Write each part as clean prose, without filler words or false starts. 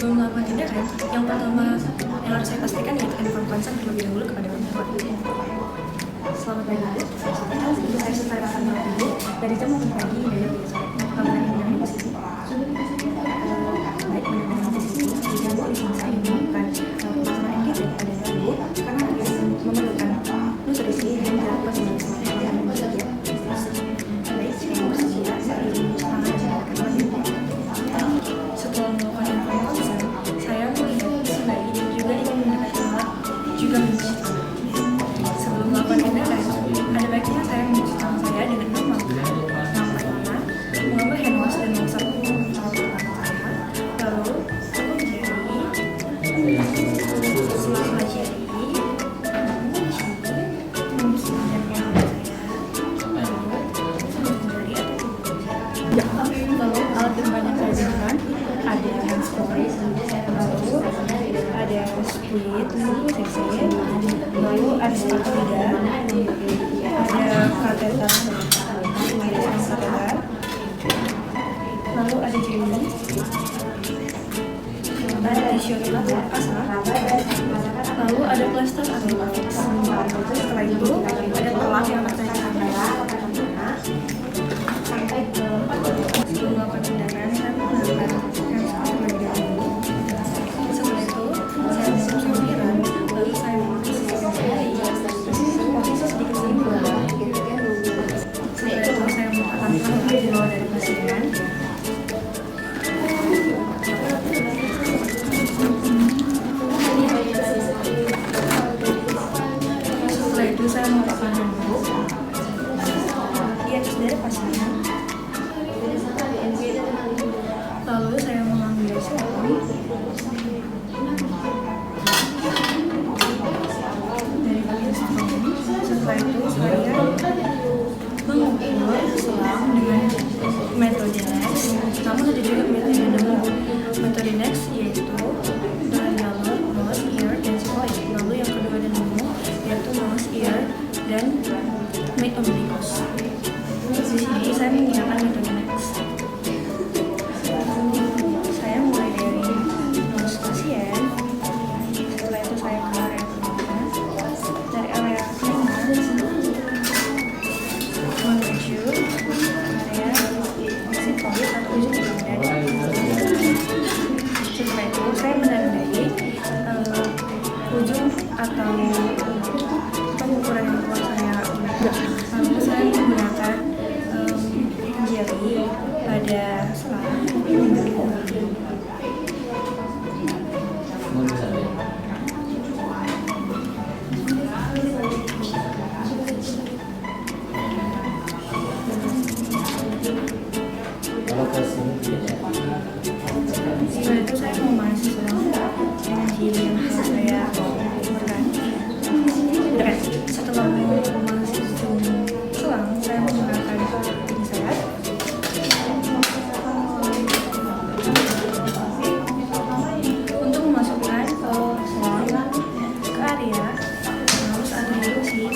sebelum melakukan tindakan, yang pertama yang harus saya pastikan yaitu inform consent terlebih dahulu kepada orang tua. Selamat pagi, saya setarakan dulu dari jam 8 pagi hingga jam 3 sore. Apakah benar ini dari posisi? Baik, mendengar posisi, tidak boleh saya menemukan masalah engagement pada ibu karena dia memerlukan nutrisi dan dilakukan dengan semangat yang bahagia. Baik, jika ibu bersedia, saya ingin tangan dan akan ibu. Setelah melakukan inform consent, saya melihat isi bayi dan juga ingin mendapatkan alat juga mencuci tangan. Sebelum melakukan tindakan, ada baiknya saya mencuci tangan saya dengan normal. Yang pertama, mengambil hand wash dan mengusap lalu cukup jari, selama jari, mungkin yang lalu alat berbahan yang saya gunakan ada hand spray, lalu ada split, cc, lalu ada spatula, ada kateter, lalu ada jeli, ada tisu basah, lalu ada plaster atau latex. Setelah itu ada pelak yang akan saya gunakan. Sebelum melakukan tindakan, saya menggunakan hand spray terlebih dahulu. Setelah itu, saya menusuk sampiran, lalu saya memposisikan jari, posisi sedikit seimbang. Setelah itu, saya meletakkan tangan di bawah dari pasien. Setelah itu, saya meletakkan handuk di atas dari pasien. Lalu saya mengambil silikon dari bagian strom. Setelah itu saya mengukur selang dengan metode next. Namun ada juga metode nemu. Metode next yaitu dengan jalur nose, ear, dan siphloid. Lalu yang kedua dan nemu yaitu nose, ear, dan mid umbilicus. Di sini saya menggunakan metode next. Saya mulai dari nose pasien. Setelah itu saya ke area telinga. Dari area telinga menuju area siphloid atau ujung dada. Setelah itu saya menandai ujung atau pengukuran yang telah saya gunakan. Lalu saya menggunakan jeli pada selang. Setelah itu saya memasuki selang dengan jeli yang telah saya gunakan. Dan setelah memasuki ujung selang, saya menggunakan pinset untuk memasukkan selang ke area mouse atau induksi.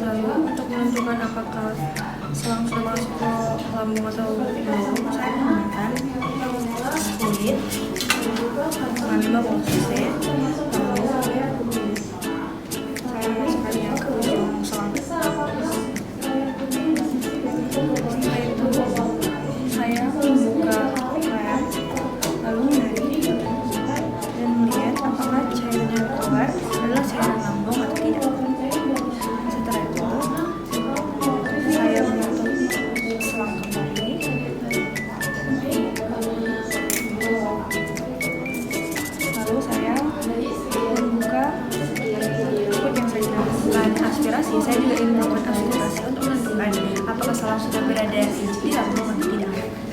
Lalu untuk menentukan apakah selang sudah masuk ke lambung atau belum, saya menggunakan split dengan 50 cc. Lalu saya memasukkannya ke ujung selang. Setelah itu saya membuka lem, lalu menarik dan melihat apakah cairan yang keluar adalah cairan lambung atau tidak. Setelah itu saya menutup selang kembali. Lalu saya membuka ikut yang saya lakukan aspirasi. Saya juga ingin melakukan aspirasi untuk menentukan apakah selang sudah berada di lambung atau tidak.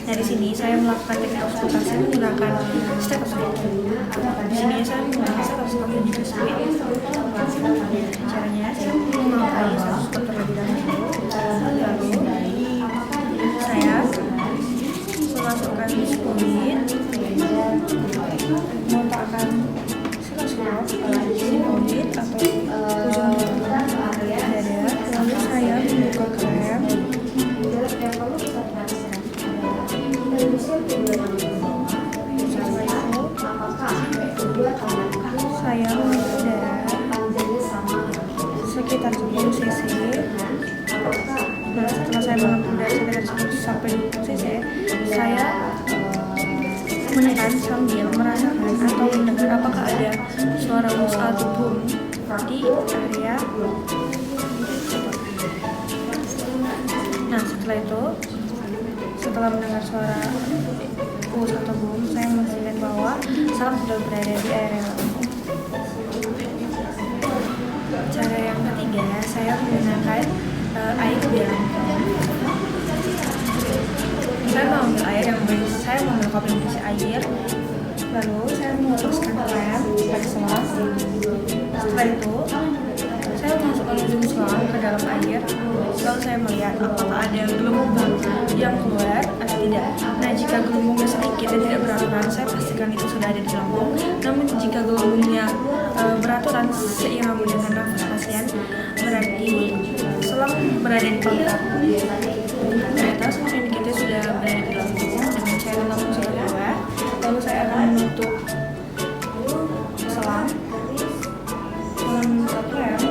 Dari sini saya melakukan teknik auskultasi menggunakan stetoskop. Di sini saya menggunakan stetoskop dan juga split. Caranya saya memakai saya membedah sekitar 10 cc. Nah, setelah saya membedah sekitar 10 sampai 20 cc, saya menekan sambil merasakan atau mendengar apakah ada suara bus atau boom di area. Nah, setelah mendengar suara bus atau boom, saya memastikan bahwa selang sudah berada di area lambung. Cara yang ketiga, saya menggunakan air di dalam tong. Saya mengambil air yang berisi, saya mengambil kopi yang berisi air, lalu saya memutuskan lem pada selang. Setelah itu, saya memasukkan ujung selang ke dalam air, lalu saya melihat apakah ada gelombang yang keluar atau tidak. Nah, jika gelombangnya sedikit dan tidak beraturan, saya pastikan itu sudah ada di lambung. Namun jika gelombangnya beraturan seiring dengan nafas pasien, berarti selang berada di pangkal. Ternyata semua indikator sudah berada di lambung dan cairan lambung sudah keluar. Lalu saya akan menutup selang dengan satu lem,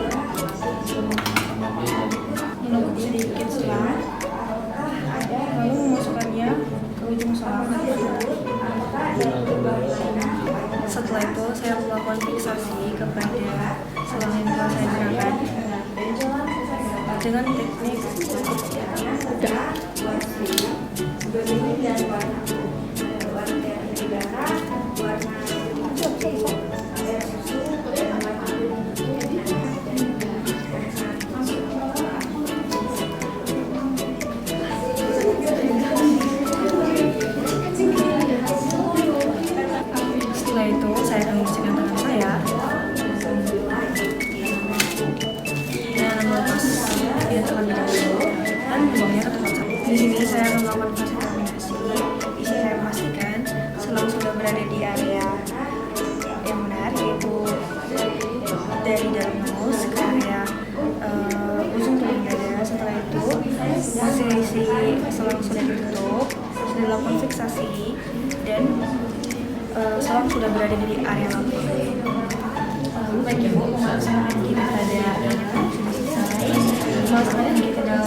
menutup sedikit selang, lalu memasukkannya ke ujung selang. Setelah itu saya melakukan fiksasi kepada selang yang telah saya gunakan dengan teknik Setelah itu saya akan membersihkan tangan saya dan melepas dia terlebih dahulu dan membuangnya ke tempat sampah. Di sini saya akan melakukan proses terminasi. Isi saya memastikan selang sudah berada di area yang benar, yaitu dari dalam nose ke area ujung tulang dada. Setelah itu hasil isi selang sudah ditutup, sudah dilakukan fiksasi, dan selang sudah berada di area lambung. Baik Ibu, pembahasan kita pada sudah selesai. Masukkan kita dalam